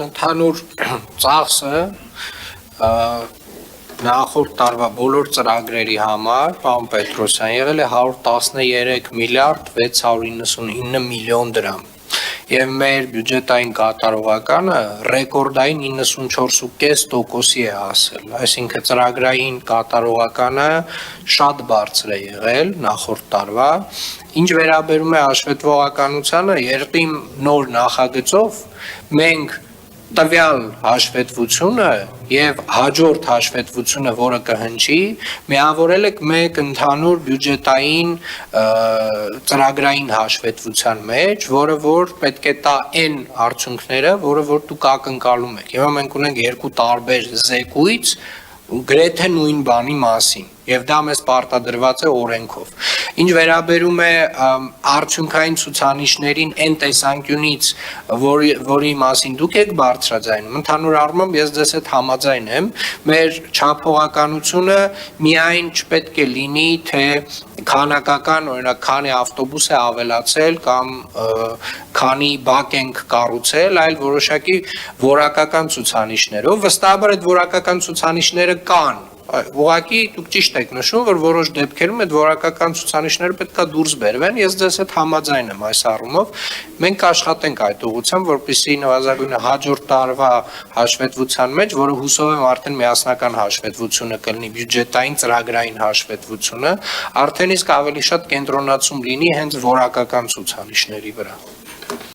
Ընդհանուր ծախսը նախորդ տարվա բոլոր ծրագրերի համար, պարոն Պետրոսյան, եղել է 113 միլիարդ 699 միլիոն դրամ եւ մեր բյուջետային կատարողականը ռեկորդային 94.5%-ի է հասել, այսինքն ծրագրային կատարողականը շատ բարձր է եղել նախորդ տարվա, ինչ վերաբերում է հաշվետվողականությանը, երթիմ նոր նախագծով մենք տվյալ հաշվետվությունը եւ հաջորդ հաշվետվությունը, որը կհնչի, միավորել եք մեկ ընդհանուր բյուջետային ծրագրային հաշվետվության մեջ, որը որ պետք է տա այն արդյունքները, որը որ դուք ակնկալում եք։ Հիմա մենք ունենք երկու տարբեր զեկույց գրեթե նույն բանի մասին եւ դա մեզ պարտադրված է օրենքով։ Ինչ վերաբերում է արդյունքային ցուցանիշներին այն տեսանկյունից, որի մասին դուք եք բարձրաձայնում, ընդհանուր առմամբ ես ձեզ հետ համաձայն եմ, մեր չափողականությունը միայն չպետք է լինի, թե քանակական, օրինակ, քանի ավտոբուս է ավելացել կամ քանի բակ ենք կառուցել, այլ որոշակի որակական ցուցանիշներով, վստահաբար այդ որակական ցուցանիշները կան, ուղղակի դուք ճիշտ եք նշում, որ որոշ դեպքերում այդ որակական ցուցանիշները պետք է դուրս բերվեն, ես ձեզ հետ համաձայն եմ այս առումով, մենք կաշխատենք այդ ուղղությամբ, որպեսզի նվազագույնը հաջորդ տարվա հաշվետվության մեջ, որը հուսով եմ արդեն միասնական հաշվետվությունը կլինի, բյուջետային ծրագրային հաշվետվությունը, արդեն իսկ ավելի շատ կենտրոնացում լինի հենց որակական ցուցանիշների վրա։